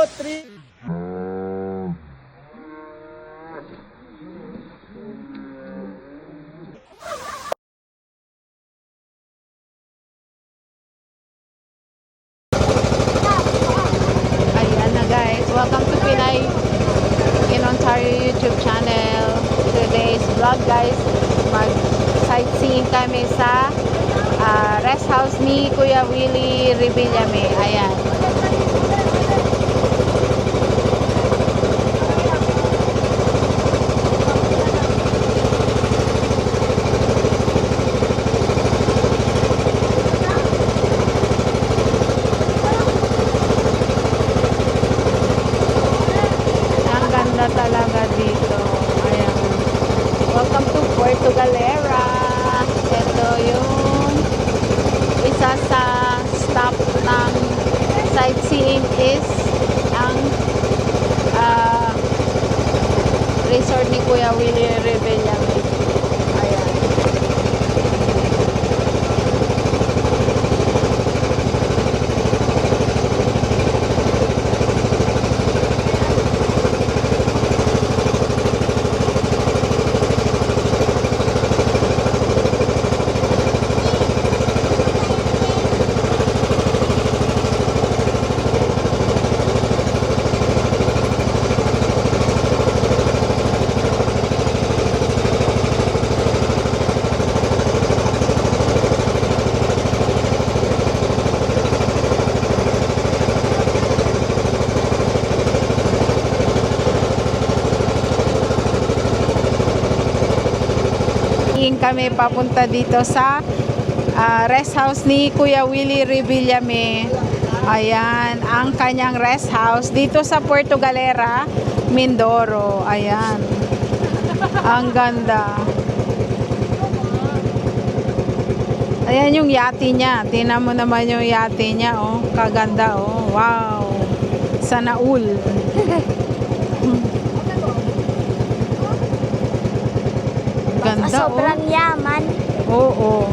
3. Ayan na guys, welcome to Pinay in Ontario YouTube channel. Today's vlog guys, mag sightseeing kami sa rest house ni Kuya Willie Revillame. Ayan. Talaga dito. Ayan. Welcome to Puerto Galera. Ito yung isa sa stop ng sightseeing is ang resort ni Kuya Willie Revillame. Ayan. Kami papunta dito sa rest house ni Kuya Willie Revillame. Ayan, ang kanyang rest house dito sa Puerto Galera, Mindoro. Ayan. Ang ganda. Ayan yung yate niya. Tingnan mo naman yung yate niya, oh. Kaganda, oh. Wow. Sana all. Ganda, sobrang yaman. Oo.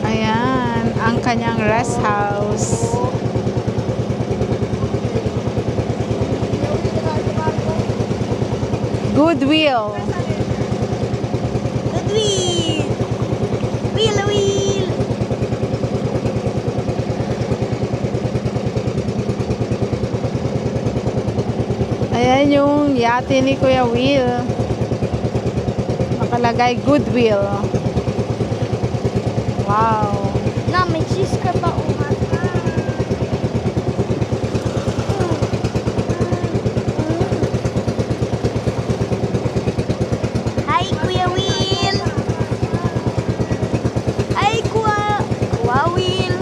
Ayan, ang kanyang rest house. Goodwill. Goodwill. Wheel. Ayan yung yate ni Kuya Will. Nakalagay Goodwill. Wow. Na, may cheese ka pa umat. Hi, Kuya Will. Hi, Kuya Will.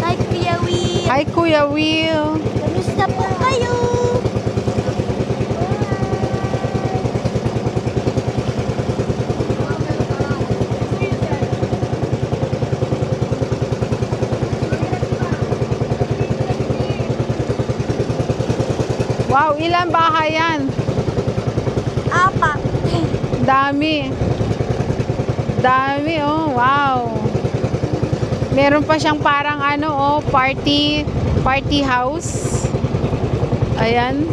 Hi, Kuya Will. Hi, Kuya Will. Kamusta po kayo? Wow, ilan bahay yan? Apat. Dami. Dami, oh. Wow. Meron pa siyang parang ano, oh, party house. Ayan.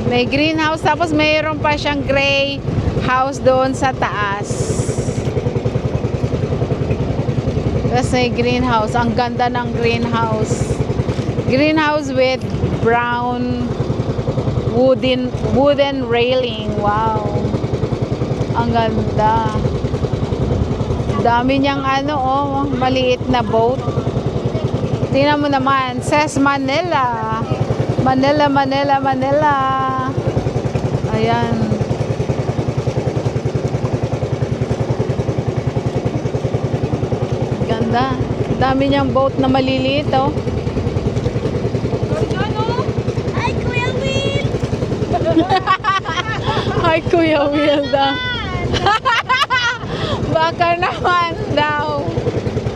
May greenhouse, tapos mayroon pa siyang gray house doon sa taas. Tapos may greenhouse. Ang ganda ng greenhouse. Greenhouse with brown wooden railing. Wow. Ang ganda. Dami niyang ano, oh, maliit na boat. Tingnan mo naman, says Manila. Manila. Ayan. Ganda. Dami niyang boat na maliliit, oh. Hi, Kuya Will. Hi, Kuya Will daw. Baka naman daw.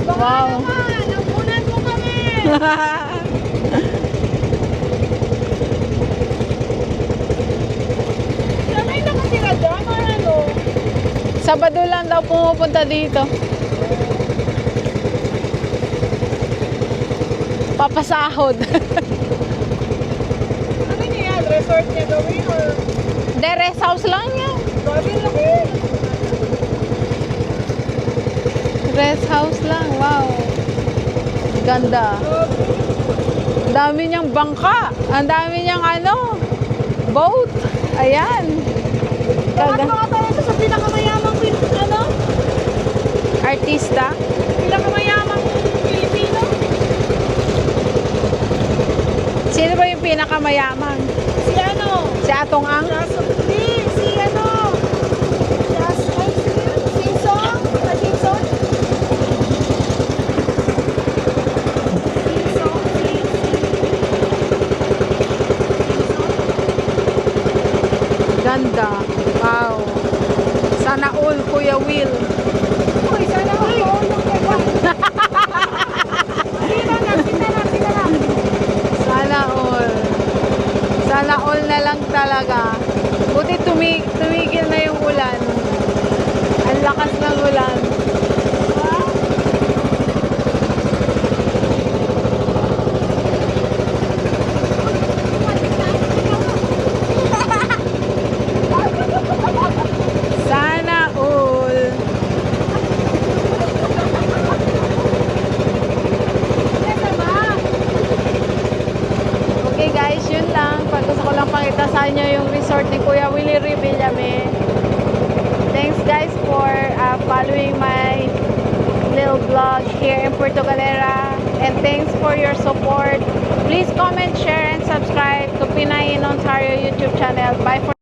Wow. Napunan mo kami. Sanay nakatira dyan, ano? Sabado lang daw pumupunta dito. Papasahod. Ano niya yan? Resort niya gawin or De, rest house lang yan. gabi laki? Rest house lang. Wow. Ganda. Ang dami niyang bangka. Ang dami niyang boat. Ayan. Ano mga talaga sa pinakamayamang Artista. pinakamayamang Pilipino? Sino ba yung pinakamayaman? Si ano? Si Atong Ang? Si ano? Simpson? Simpson? Ganda. Wow. Sana all, Kuya Will. Uy, sana ako yung kagwan. Sino na? Sana all. Sana all na lang talaga. Buti tumigil na yung ulan. Ang lakas ng ulan. Sana all. Okay guys, yun lang. Pag gusto ko lang pakita sa inyo yung resort ni Kuya Willie Revillame. Thanks guys for following my little vlog here in Puerto Galera. And thanks for your support. Please comment, share, and subscribe to Pinay in Ontario YouTube channel. Bye for